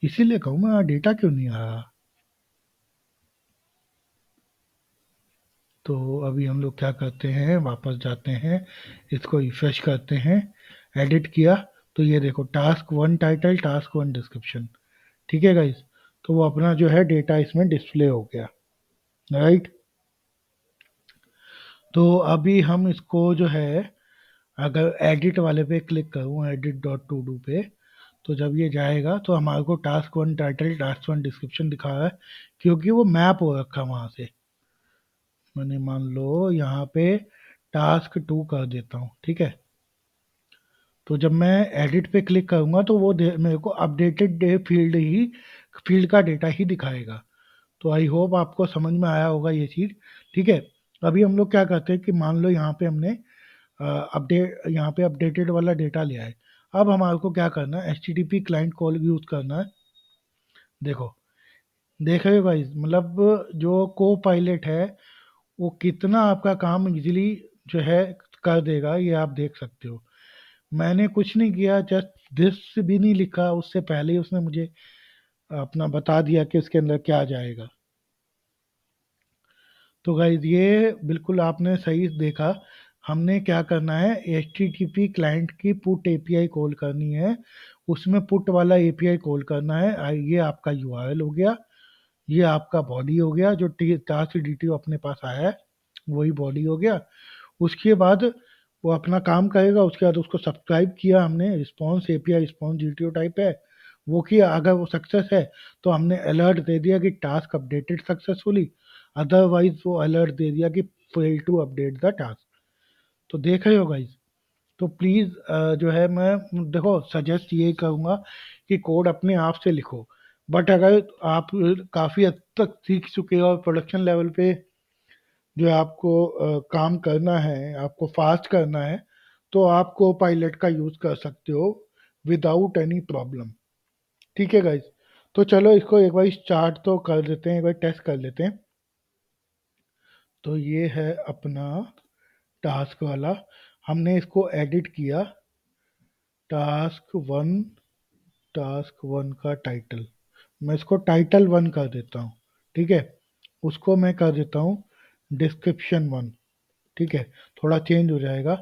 इसीलिए कहूँ मैं डेटा क्यों नहीं आ रहा। तो अभी हम लोग क्या करते हैं, वापस जाते हैं, इसको रिफ्रेश करते हैं। एडिट किया तो ये देखो task one title, task one description. ठीक है गाइस, तो वो अपना जो है डेटा इसमें डिस्प्ले हो गया, राइट। तो अभी हम इसको जो है, अगर एडिट वाले पे क्लिक करूँ, एडिट डॉट टू डू पे, तो जब ये जाएगा तो हमारे को task one title, task one description दिखा रहा है, क्योंकि वो मैप हो रखा वहां से। मैंने मान लो यहाँ पे टास्क टू कर देता हूँ, ठीक है। तो जब मैं एडिट पे क्लिक करूंगा तो वो मेरे को अपडेटेड डे फील्ड ही, फील्ड का डेटा ही दिखाएगा। तो आई होप आपको समझ में आया होगा ये चीज़। ठीक है, अभी हम लोग क्या करते हैं कि मान लो यहाँ पे हमने अपडेट, यहाँ पे अपडेटेड वाला डेटा लिया है। अब हमारे को क्या करना है, H T T P client call use करना है। देखो, देख रहे हो भाई, मतलब जो को पायलट है वो कितना आपका काम इजीली जो है कर देगा, ये आप देख सकते हो। मैंने कुछ नहीं किया, जस्ट दिस भी नहीं लिखा, उससे पहले ही उसने मुझे अपना बता दिया कि इसके अंदर क्या जाएगा। तो गाइज ये बिल्कुल आपने सही देखा। हमने क्या करना है, H T T P client की पुट एपीआई कॉल करनी है, उसमें पुट वाला एपीआई कॉल करना है। ये आपका यूआरएल हो गया, ये आपका बॉडी हो गया, जो टास्क डीटीओ अपने पास आया है वही बॉडी हो गया। उसके बाद वो अपना काम करेगा, उसके बाद उसको सब्सक्राइब किया हमने, response API response GTO type है वो किया। अगर वो सक्सेस है तो हमने अलर्ट दे दिया कि टास्क अपडेटेड सक्सेसफुली, अदरवाइज वो अलर्ट दे दिया कि fail to update the task. तो देख रहे हो गाइस। तो प्लीज़ जो है मैं, देखो सजेस्ट ये करूँगा कि कोड अपने आप से लिखो। बट अगर आप काफ़ी हद तक सीख चुके हो और प्रोडक्शन लेवल पे जो है आपको काम करना है, आपको फास्ट करना है, तो आप को पायलट का यूज़ कर सकते हो विदाउट एनी प्रॉब्लम। ठीक है गाइज, तो चलो इसको एक बार स्टार्ट तो कर देते हैं, एक बार टेस्ट कर लेते हैं। तो ये है अपना टास्क वाला, हमने इसको एडिट किया, टास्क वन, टास्क वन का टाइटल, मैं इसको टाइटल वन कर देता हूँ। ठीक है, उसको मैं कर देता हूँ डिस्क्रिप्शन वन। ठीक है, थोड़ा चेंज हो जाएगा।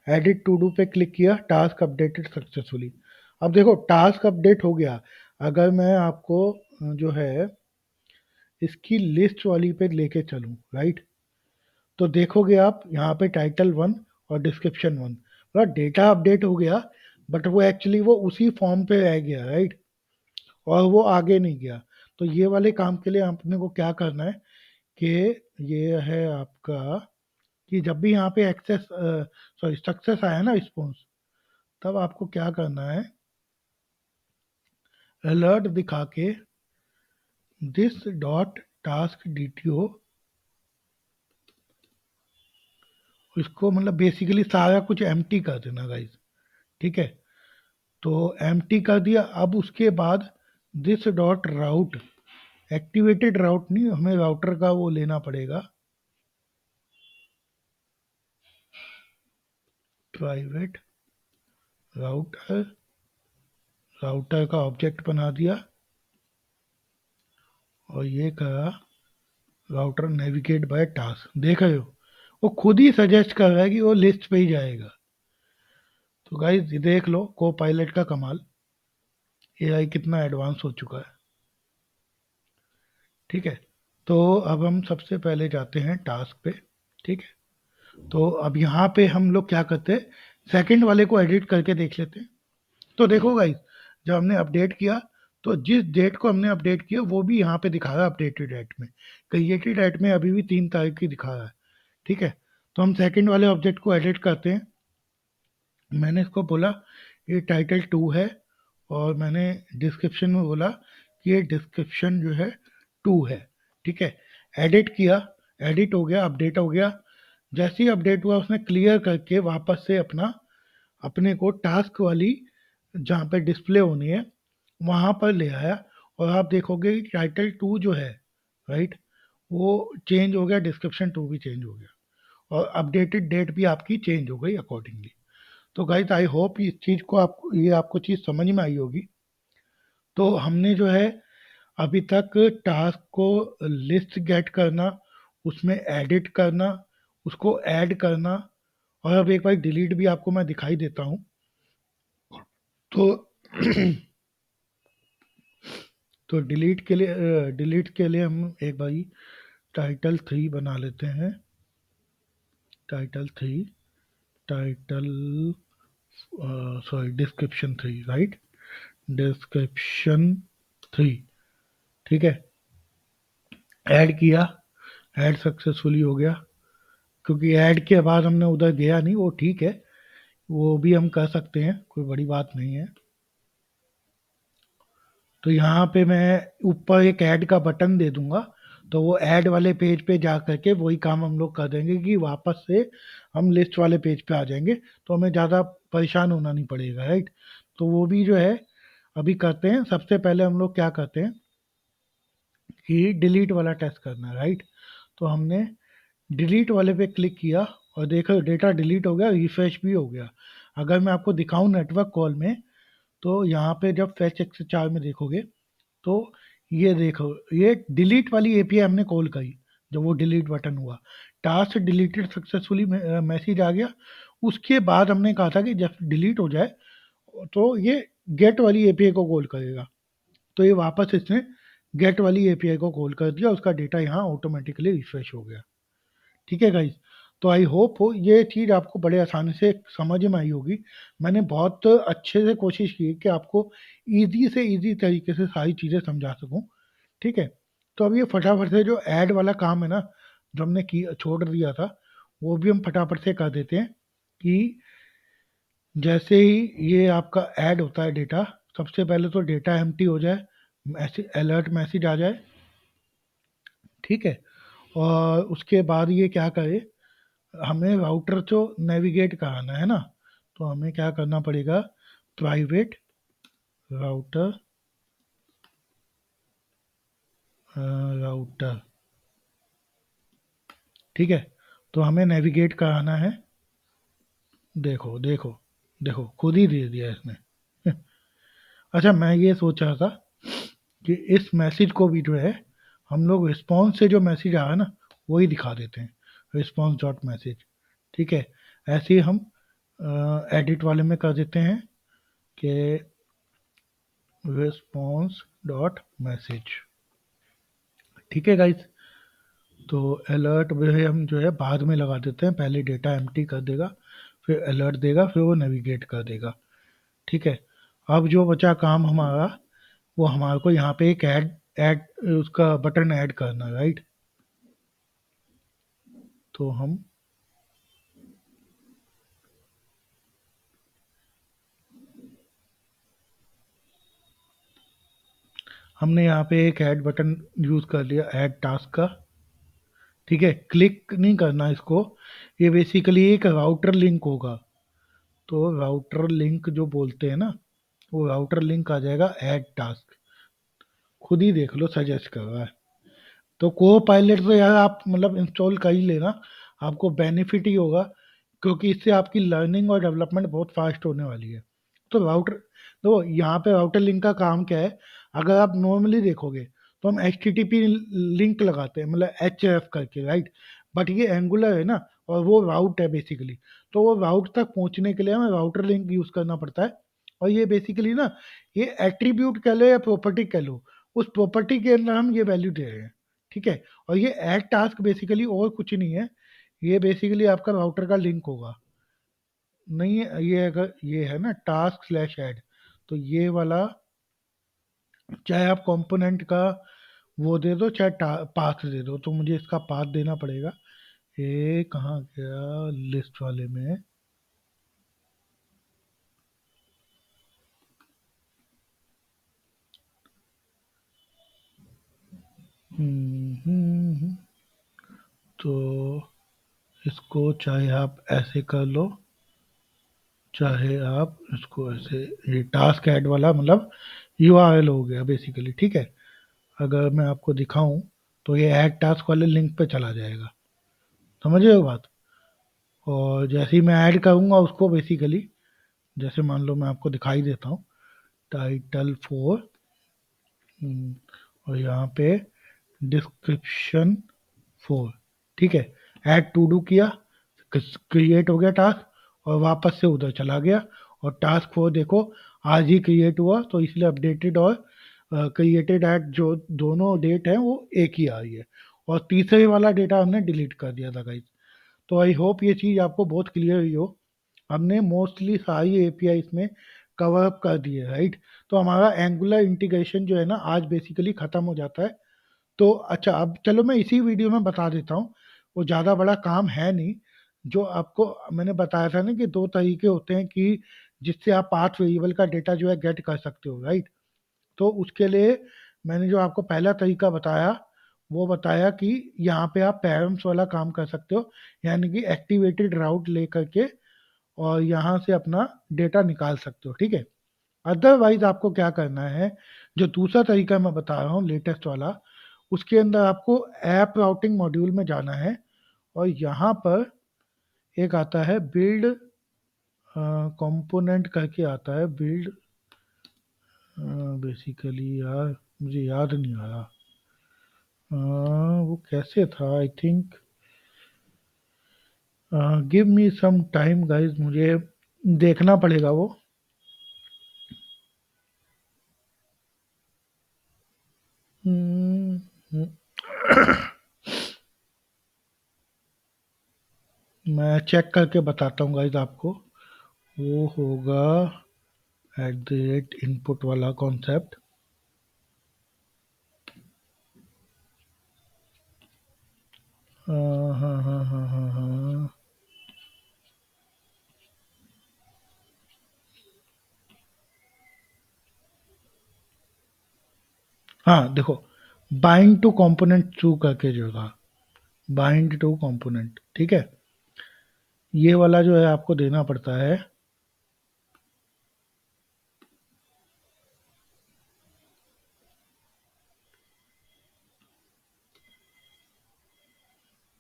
एडिट टू डू पे क्लिक किया, टास्क अपडेटेड सक्सेसफुली। अब देखो टास्क अपडेट हो गया। अगर मैं आपको जो है इसकी लिस्ट वाली पे लेके चलूँ, राइट, तो देखोगे आप यहाँ पे टाइटल वन और डिस्क्रिप्शन वन, मतलब डेटा अपडेट हो गया, बट वो एक्चुअली वो उसी फॉर्म पे रह गया, राइट, और वो आगे नहीं गया। तो ये वाले काम के लिए आपने को क्या करना है कि ये है आपका, कि जब भी यहाँ पे एक्सेस सॉरी सक्सेस आया ना रिस्पॉन्स, तब आपको क्या करना है, अलर्ट दिखा के दिस डॉट टास्क डीटीओ, इसको मतलब बेसिकली सारा कुछ एम्प्टी कर देना गाइस। ठीक है, तो एम्प्टी कर दिया। अब उसके बाद दिस डॉट राउट, एक्टिवेटेड राउट नहीं, हमें राउटर का वो लेना पड़ेगा, प्राइवेट राउटर, राउटर का ऑब्जेक्ट बना दिया, और ये करा राउटर नेविगेट बाय टास्क। देख रहे हो, वो खुद ही सजेस्ट कर रहा है कि वो लिस्ट पे ही जाएगा। तो गाइस ये देख लो को पायलट का कमाल, एआई कितना एडवांस हो चुका है। ठीक है, तो अब हम सबसे पहले जाते हैं टास्क पे। ठीक है, तो अब यहाँ पे हम लोग क्या करते हैं, सेकंड वाले को एडिट करके देख लेते हैं। तो देखो गाइस, जब हमने अपडेट किया तो जिस डेट को हमने अपडेट किया वो भी यहाँ पे दिखा रहा है अपडेटेड डेट में, क्रिएटेड डेट में अभी भी 3 तारीख की दिखा रहा है। ठीक है, तो हम सेकंड वाले ऑब्जेक्ट को एडिट करते हैं। मैंने इसको बोला ये टाइटल टू है, और मैंने डिस्क्रिप्शन में बोला कि ये डिस्क्रिप्शन जो है टू है। ठीक है, एडिट किया, एडिट हो गया, अपडेट हो गया। जैसे ही अपडेट हुआ उसने क्लियर करके वापस से अपना, अपने को टास्क वाली जहाँ पे डिस्प्ले होनी है वहाँ पर ले आया। और आप देखोगे कि टाइटल टू जो है, राइट, वो चेंज हो गया, डिस्क्रिप्शन टू भी चेंज हो गया और अपडेटेड डेट भी आपकी चेंज हो गई अकॉर्डिंगली। तो गाइस आई होप इस चीज़ को आपको, ये आपको चीज़ समझ में आई होगी। तो हमने जो है अभी तक टास्क को लिस्ट गेट करना, उसमें एडिट करना, उसको ऐड करना, और अब एक बार डिलीट भी आपको मैं दिखाई देता हूँ। तो तो डिलीट के लिए हम एक बारी टाइटल 3 बना लेते हैं। Title 3, title sorry description 3, right, description 3। ठीक है, ऐड किया, ऐड सक्सेसफुली हो गया। क्योंकि ऐड के बाद हमने उधर गया नहीं, वो ठीक है, वो भी हम कर सकते हैं, कोई बड़ी बात नहीं है। तो यहाँ पे मैं ऊपर एक ऐड का बटन दे दूंगा, तो वो ऐड वाले पेज पे जा करके वही काम हम लोग कर देंगे कि वापस से हम लिस्ट वाले पेज पे आ जाएंगे, तो हमें ज़्यादा परेशान होना नहीं पड़ेगा, राइट। तो वो भी जो है अभी करते हैं। सबसे पहले हम लोग क्या करते हैं कि डिलीट वाला टेस्ट करना है, राइट। तो हमने डिलीट वाले पे क्लिक किया और देखो डेटा डिलीट हो गया, रिफ्रेश भी हो गया। अगर मैं आपको दिखाऊं नेटवर्क कॉल में, तो यहाँ पे जब फेच एक्सचार में देखोगे, तो ये देखो, ये डिलीट वाली एपीआई हमने कॉल करी। जब वो डिलीट बटन हुआ, टास्क डिलीटेड सक्सेसफुली मैसेज आ गया। उसके बाद हमने कहा था कि जब डिलीट हो जाए तो ये गेट वाली एपीआई को कॉल करेगा। तो ये वापस इसने गेट वाली एपीआई को कॉल कर दिया, उसका डेटा यहाँ ऑटोमेटिकली रिफ्रेश हो गया। ठीक है गाइस, तो आई होप हो ये चीज़ आपको बड़े आसानी से समझ में आई होगी। मैंने बहुत अच्छे से कोशिश की है कि आपको ईज़ी से ईज़ी तरीके से सारी चीज़ें समझा सकूं। ठीक है, तो अब ये फटाफट से जो ऐड वाला काम है ना, जो हमने छोड़ दिया था, वो भी हम फटाफट से कर देते हैं। कि जैसे ही ये आपका ऐड होता है डेटा, सबसे पहले तो डेटा एम्प्टी हो जाए, मैसेज अलर्ट मैसेज आ जाए। ठीक है, और उसके बाद ये क्या करे, हमें राउटर जो नेविगेट कराना है ना, तो हमें क्या करना पड़ेगा, प्राइवेट राउटर, राउटर। ठीक है, तो हमें नेविगेट कराना है। देखो देखो देखो, खुद ही दे दिया इसने। अच्छा, मैं ये सोच रहा था कि इस मैसेज को भी जो है हम लोग रिस्पॉन्स से जो मैसेज आया ना, वही दिखा देते हैं, रिस्पॉन्स डॉट मैसेज। ठीक है, ऐसे ही हम एडिट वाले में कर देते हैं कि रिस्पॉन्स डॉट मैसेज। ठीक है गाइस, तो अलर्ट भी हम जो है बाद में लगा देते हैं, पहले डेटा एम्प्टी कर देगा, फिर अलर्ट देगा, फिर वो नेविगेट कर देगा। ठीक है, अब जो बचा काम हमारा, वो हमारे को यहाँ पे एक ऐड ऐड उसका बटन ऐड करना है, राइट। तो हमने यहाँ पे एक ऐड बटन यूज़ कर लिया, ऐड टास्क का। ठीक है, क्लिक नहीं करना इसको, ये बेसिकली एक राउटर लिंक होगा। तो राउटर लिंक जो बोलते हैं ना, वो राउटर लिंक आ जाएगा ऐड टास्क। खुद ही देख लो, सजेस्ट कर रहा है। तो को पायलट तो यार आप मतलब इंस्टॉल कर ही लेना, आपको बेनिफिट ही होगा, क्योंकि इससे आपकी लर्निंग और डेवलपमेंट बहुत फास्ट होने वाली है। तो राउटर, तो यहाँ पे राउटर लिंक का काम क्या है, अगर आप नॉर्मली देखोगे तो हम H T T P link लगाते हैं, मतलब एच एफ करके, राइट। बट ये एंगुलर है ना, और वो राउट है बेसिकली। तो वो राउट तक पहुंचने के लिए हमें राउटर लिंक यूज करना पड़ता है। और ये बेसिकली ना, ये एट्रीब्यूट कह लो या प्रॉपर्टी कह लो, उस प्रॉपर्टी के अंदर हम ये वैल्यू दे रहे हैं। ठीक है, और ये ऐड टास्क बेसिकली और कुछ नहीं है, ये बेसिकली आपका राउटर का लिंक होगा। नहीं है ये, अगर ये है ना टास्क स्लैश ऐड, तो ये वाला, चाहे आप कंपोनेंट का वो दे दो, चाहे पाथ दे दो, तो मुझे इसका पाथ देना पड़ेगा। ये कहाँ गया लिस्ट वाले में, हम्म, तो इसको चाहे आप ऐसे कर लो, चाहे आप इसको ऐसे, ये टास्क ऐड वाला मतलब यूआरएल हो गया बेसिकली। ठीक है, अगर मैं आपको दिखाऊं, तो ये ऐड टास्क वाले लिंक पे चला जाएगा। समझ रहे हो बात? और जैसे ही मैं ऐड करूँगा उसको बेसिकली, जैसे मान लो मैं आपको दिखाई देता हूँ, टाइटल 4, और यहाँ पे डिस्क्रिप्शन 4, ठीक है। ऐड टू डू किया, क्रिएट हो गया टास्क और वापस से उधर चला गया। और टास्क 4 देखो आज ही क्रिएट हुआ, तो इसलिए अपडेटेड और क्रिएटेड ऐड जो दोनों डेट हैं वो एक ही आ रही है। और तीसरे वाला डेटा हमने डिलीट कर दिया था गाइस। तो आई होप ये चीज़ आपको बहुत क्लियर हुई हो। हमने मोस्टली सारी एपीआई इसमें कवर अप कर दी है, राइट। तो हमारा एंगुलर इंटीग्रेशन जो है ना आज बेसिकली ख़त्म हो जाता है। तो अच्छा, अब चलो मैं इसी वीडियो में बता देता हूँ, वो ज़्यादा बड़ा काम है नहीं। जो आपको मैंने बताया था ना कि दो तरीके होते हैं कि जिससे आप पाथ वेरिएबल का डेटा जो है गेट कर सकते हो, राइट। तो उसके लिए मैंने जो आपको पहला तरीका बताया, वो बताया कि यहाँ पे आप पैरम्स वाला काम कर सकते हो, यानी कि एक्टिवेटेड राउट ले करके और यहाँ से अपना डेटा निकाल सकते हो, ठीक है। अदरवाइज आपको क्या करना है, जो दूसरा तरीका मैं बता रहा हूँ लेटेस्ट वाला, उसके अंदर आपको ऐप राउटिंग मॉड्यूल में जाना है और यहाँ पर एक आता है बिल्ड कंपोनेंट करके आता है, बिल्ड बेसिकली यार मुझे याद नहीं आ रहा। वो कैसे था, I think give me some time guys, मुझे देखना पड़ेगा वो। हम्म, हम्म, मैं चेक करके बताता हूँ गाइस आपको। वो होगा @input वाला कॉन्सेप्ट। हाँ हाँ हाँ हाँ हाँ हाँ। हाँ देखो, बाइंड टू कंपोनेंट थ्रू करके जो था, बाइंड टू कंपोनेंट, ठीक है। ये वाला जो है आपको देना पड़ता है।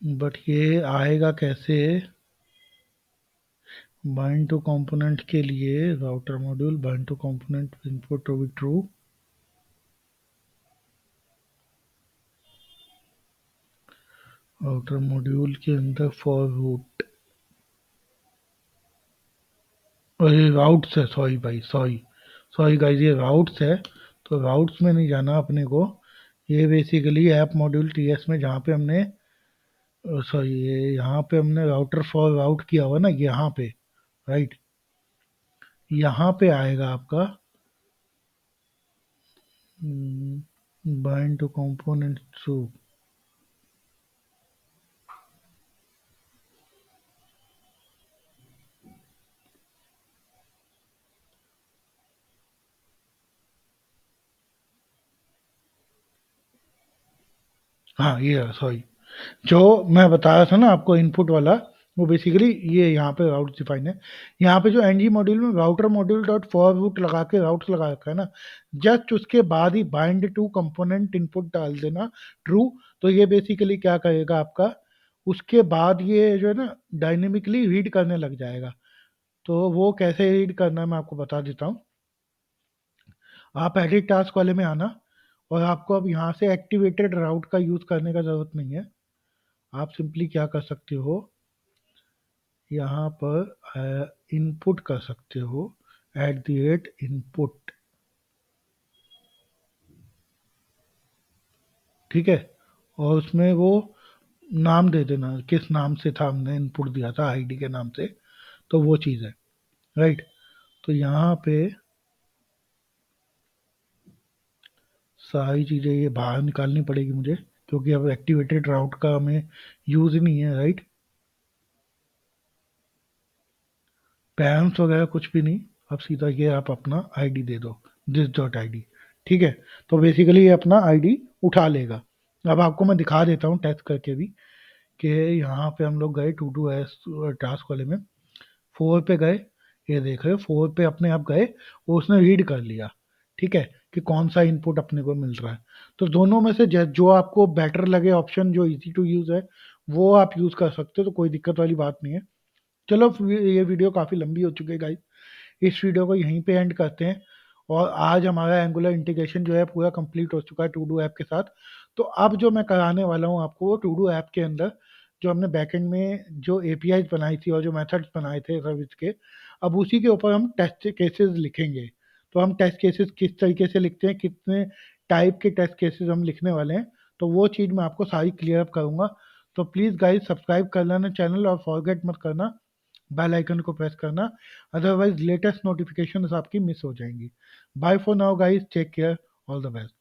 बट ये आएगा कैसे? बाइंड टू कंपोनेंट के लिए router module bind to component input to be true. Router module के अंदर फॉर रूट, और ये राउट्स है, सॉरी भाई, सॉरी सॉरी गाइस, ये राउट्स है। तो राउट्स में नहीं जाना अपने को, ये बेसिकली ऐप मॉड्यूल टीएस में जहाँ पे हमने, सॉरी ये यहाँ पे हमने राउटर फॉर राउट किया हुआ ना यहाँ पे, राइट। यहाँ पे आएगा आपका बाइंड टू कंपोनेंट थ्रू। हाँ ये सॉरी, जो मैं बता रहा था ना आपको इनपुट वाला, वो बेसिकली ये यहाँ पे राउट डिफाइन है। यहाँ पे जो एनजी मॉड्यूल में router module dot for root लगा के राउट्स लगा रखा है ना, जस्ट उसके बाद ही बाइंड टू कंपोनेंट इनपुट डाल देना ट्रू। तो ये बेसिकली क्या करेगा आपका, उसके बाद ये जो है ना डायनेमिकली रीड करने लग जाएगा। तो वो कैसे रीड करना है मैं आपको बता देता हूँ। आप एडिट टास्क वाले में आना, और आपको अब यहाँ से एक्टिवेटेड राउट का यूज़ करने का ज़रूरत नहीं है। आप सिंपली क्या कर सकते हो, यहाँ पर इनपुट कर सकते हो @input, ठीक है। और उसमें वो नाम दे देना, किस नाम से था हमने इनपुट दिया था, आईडी के नाम से। तो वो चीज़ है, राइट। तो यहाँ पे सारी चीज़ें ये बाहर निकालनी पड़ेगी मुझे, क्योंकि अब एक्टिवेटेड राउट का हमें यूज़ ही नहीं है, राइट। पैरेंट्स वगैरह कुछ भी नहीं, अब सीधा ये आप अपना आईडी दे दो, दिस डॉट आईडी, ठीक है। तो बेसिकली ये अपना आईडी उठा लेगा। अब आपको मैं दिखा देता हूँ टेस्ट करके भी, कि यहाँ पे हम लोग गए टू डू एस टास्क वाले में, 4 पे गए, ये देख रहे हो 4 पे अपने आप गए, वो उसने रीड कर लिया, ठीक है। कि कौन सा इनपुट अपने को मिल रहा है। तो दोनों में से जो आपको बेटर लगे ऑप्शन, जो इजी टू यूज है, वो आप यूज कर सकते हो, तो कोई दिक्कत वाली बात नहीं है। चलो ये वीडियो काफी लंबी हो चुकी है गाइस, इस वीडियो को यहीं पे एंड करते हैं। और आज हमारा एंगुलर इंटीग्रेशन जो है पूरा कंप्लीट हो चुका है टू डू ऐप के साथ। तो अब जो मैं कराने वाला हूँ आपको, वो टू डू ऐप के अंदर जो हमने बैकएंड में जो एपीआई बनाई थी और जो मेथड्स बनाए थे सर्विस के, अब उसी के ऊपर हम टेस्ट केसेस लिखेंगे। तो हम टेस्ट केसेस किस तरीके से लिखते हैं, कितने टाइप के टेस्ट केसेस हम लिखने वाले हैं, तो वो चीज़ मैं आपको सारी क्लियर अप करूंगा। तो प्लीज़ गाइज सब्सक्राइब कर लेना चैनल, और फॉरगेट मत करना बेल आइकन को प्रेस करना, अदरवाइज लेटेस्ट नोटिफिकेशन आपकी मिस हो जाएंगी। Bye for now guys, take care, all the best.